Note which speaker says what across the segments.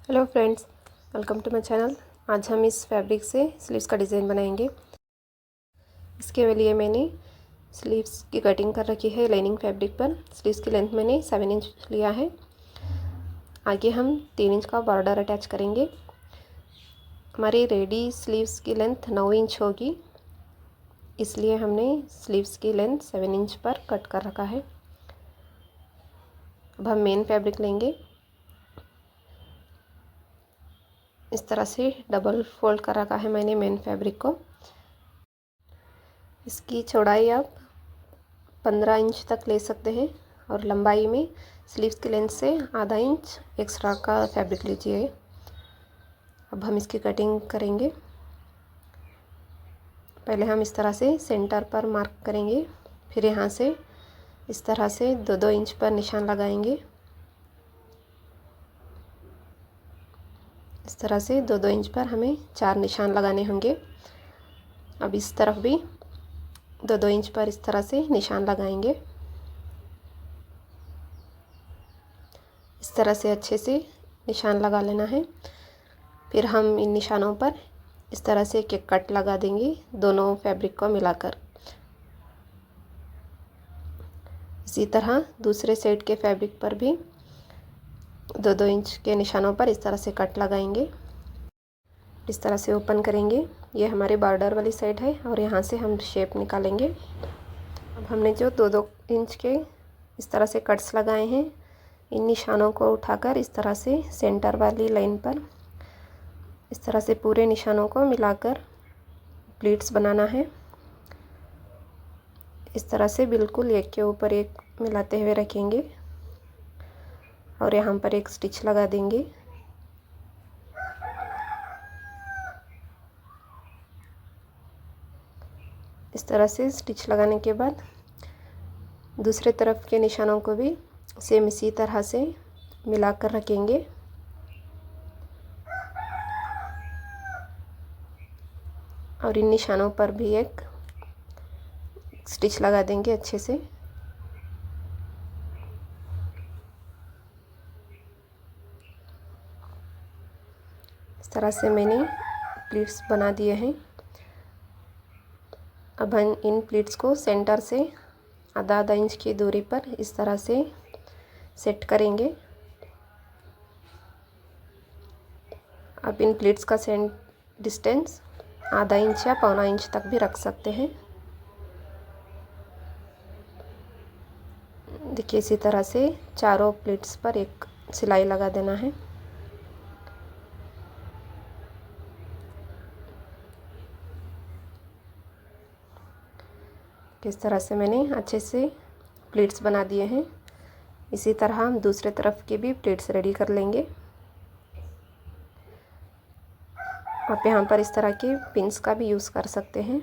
Speaker 1: Hello friends, welcome to my channel. आज हम इस फैब्रिक से स्लीव्स का डिज़ाइन बनाएंगे। इसके लिए मैंने स्लीव्स की कटिंग कर रखी है लाइनिंग फैब्रिक पर। स्लीव्स की लेंथ मैंने 7 इंच लिया है। आगे हम 3 इंच का बॉर्डर अटैच करेंगे। हमारी रेडी स्लीव्स की लेंथ 9 इंच होगी, इसलिए हमने स्लीव्स की लेंथ 7 इंच पर कट कर रखा है। अब हम मेन फैब्रिक लेंगे। इस तरह से डबल फोल्ड कर रखा है मैंने मेन फैब्रिक को। इसकी चौड़ाई आप 15 इंच तक ले सकते हैं और लंबाई में स्लीव्स की लेंथ से आधा इंच एक्स्ट्रा का फैब्रिक लीजिए। अब हम इसकी कटिंग करेंगे। पहले हम इस तरह से सेंटर पर मार्क करेंगे, फिर यहाँ से इस तरह से 2-2 इंच पर निशान लगाएंगे। इस तरह से 2-2 इंच पर हमें 4 निशान लगाने होंगे। अब इस तरफ भी 2-2 इंच पर इस तरह से निशान लगाएंगे। इस तरह से अच्छे से निशान लगा लेना है। फिर हम इन निशानों पर इस तरह से एक एक कट लगा देंगे दोनों फैब्रिक को मिलाकर। इसी तरह दूसरे साइड के फैब्रिक पर भी 2-2 इंच के निशानों पर इस तरह से कट लगाएंगे। इस तरह से ओपन करेंगे। ये हमारे बॉर्डर वाली साइड है और यहाँ से हम शेप निकालेंगे। अब हमने जो 2-2 इंच के इस तरह से कट्स लगाए हैं, इन निशानों को उठाकर इस तरह से सेंटर वाली लाइन पर इस तरह से पूरे निशानों को मिलाकर प्लीट्स बनाना है। इस तरह से बिल्कुल एक के ऊपर एक मिलाते हुए रखेंगे और यहाँ पर एक स्टिच लगा देंगे। इस तरह से स्टिच लगाने के बाद दूसरे तरफ के निशानों को भी सेम इसी तरह से मिलाकर रखेंगे। और इन निशानों पर भी एक स्टिच लगा देंगे अच्छे से। इस तरह से मैंने प्लीट्स बना दिए हैं। अब हम इन प्लीट्स को सेंटर से आधा इंच की दूरी पर इस तरह से सेट करेंगे। अब इन प्लीट्स का डिस्टेंस आधा इंच या पौना इंच तक भी रख सकते हैं। देखिए, इसी तरह से चारों प्लीट्स पर एक सिलाई लगा देना है। इस तरह से मैंने अच्छे से प्लीट्स बना दिए हैं। इसी तरह हम दूसरे तरफ की भी प्लीट्स रेडी कर लेंगे। आप यहाँ पर इस तरह के पिंस का भी यूज़ कर सकते हैं।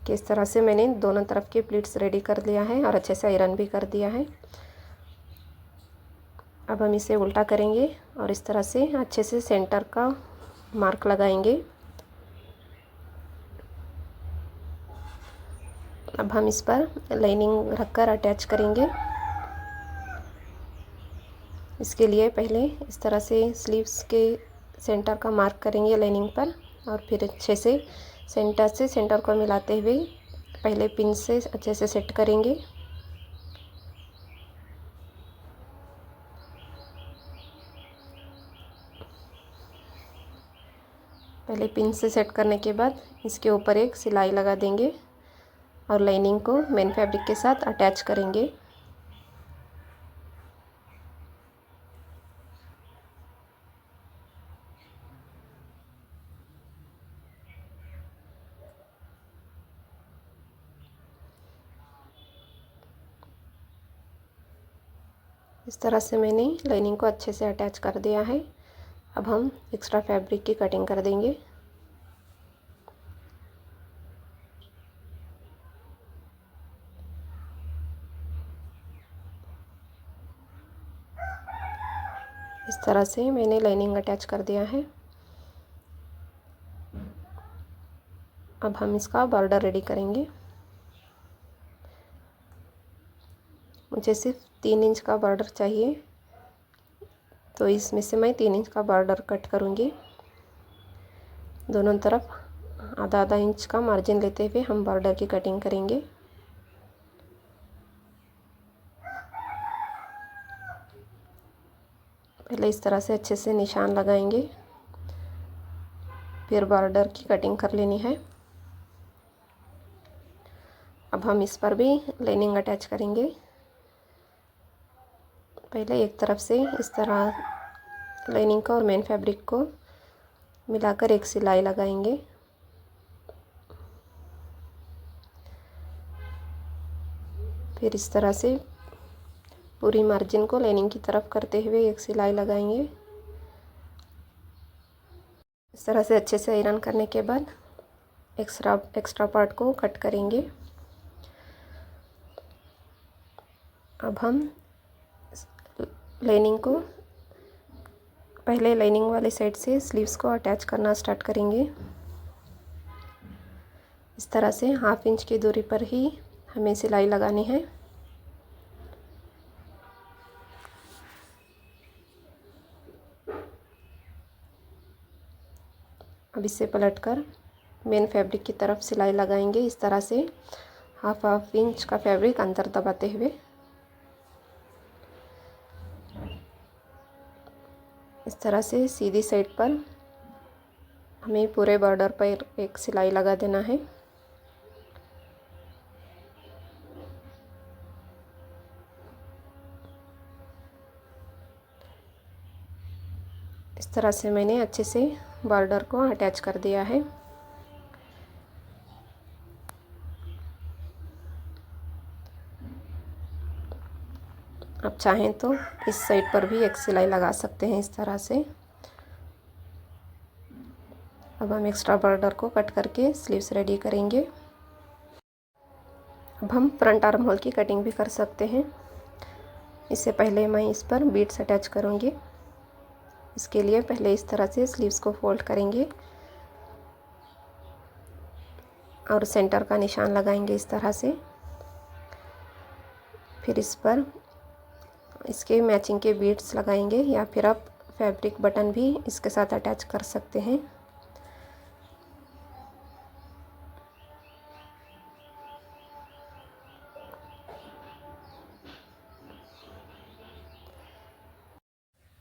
Speaker 1: कि इस तरह से मैंने दोनों तरफ के प्लीट्स रेडी कर लिया है और अच्छे से आयरन भी कर दिया है। अब हम इसे उल्टा करेंगे और इस तरह से अच्छे से सेंटर का मार्क लगाएंगे। अब हम इस पर लाइनिंग रखकर अटैच करेंगे। इसके लिए पहले इस तरह से स्लीव्स के सेंटर का मार्क करेंगे लाइनिंग पर और फिर अच्छे से सेंटर को मिलाते हुए पहले पिन से अच्छे से सेट करेंगे। पहले पिन से सेट करने के बाद इसके ऊपर एक सिलाई लगा देंगे और लाइनिंग को मेन फैब्रिक के साथ अटैच करेंगे। इस तरह से मैंने लाइनिंग को अच्छे से अटैच कर दिया है। अब हम एक्स्ट्रा फैब्रिक की कटिंग कर देंगे। इस तरह से मैंने लाइनिंग अटैच कर दिया है। अब हम इसका बॉर्डर रेडी करेंगे। मुझे सिर्फ 3 इंच का बॉर्डर चाहिए। तो इसमें से मैं 3 इंच का बॉर्डर कट करूँगी। दोनों तरफ आधा आधा इंच का मार्जिन लेते हुए हम बॉर्डर की कटिंग करेंगे। पहले इस तरह से अच्छे से निशान लगाएंगे, फिर बॉर्डर की कटिंग कर लेनी है। अब हम इस पर भी लाइनिंग अटैच करेंगे। पहले एक तरफ से इस तरह लाइनिंग को और मेन फैब्रिक को मिलाकर एक सिलाई लगाएंगे। फिर इस तरह से पूरी मार्जिन को लाइनिंग की तरफ करते हुए एक सिलाई लगाएंगे। इस तरह से अच्छे से आयरन करने के बाद एक्स्ट्रा पार्ट को कट करेंगे। अब हम लाइनिंग को पहले लाइनिंग वाले साइड से स्लीव्स को अटैच करना स्टार्ट करेंगे। इस तरह से 1/2 इंच की दूरी पर ही हमें सिलाई लगानी है। अब इसे पलटकर मेन फैब्रिक की तरफ सिलाई लगाएंगे। इस तरह से 1/2 इंच का फैब्रिक अंदर दबाते हुए इस तरह से सीधी साइड पर हमें पूरे बॉर्डर पर एक सिलाई लगा देना है। इस तरह से मैंने अच्छे से बॉर्डर को अटैच कर दिया है। आप चाहें तो इस साइड पर भी एक सिलाई लगा सकते हैं इस तरह से। अब हम एक्स्ट्रा बॉर्डर को कट करके स्लीव्स रेडी करेंगे। अब हम फ्रंट आर्म होल की कटिंग भी कर सकते हैं। इससे पहले मैं इस पर बीड्स अटैच करूँगी। इसके लिए पहले इस तरह से स्लीव्स को फोल्ड करेंगे और सेंटर का निशान लगाएंगे इस तरह से। फिर इस पर इसके मैचिंग के बीड्स लगाएंगे, या फिर आप फैब्रिक बटन भी इसके साथ अटैच कर सकते हैं।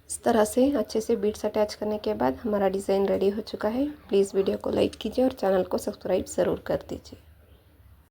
Speaker 1: इस तरह से अच्छे से बीड्स अटैच करने के बाद हमारा डिज़ाइन रेडी हो चुका है। प्लीज़ वीडियो को लाइक कीजिए और चैनल को सब्सक्राइब ज़रूर कर दीजिए।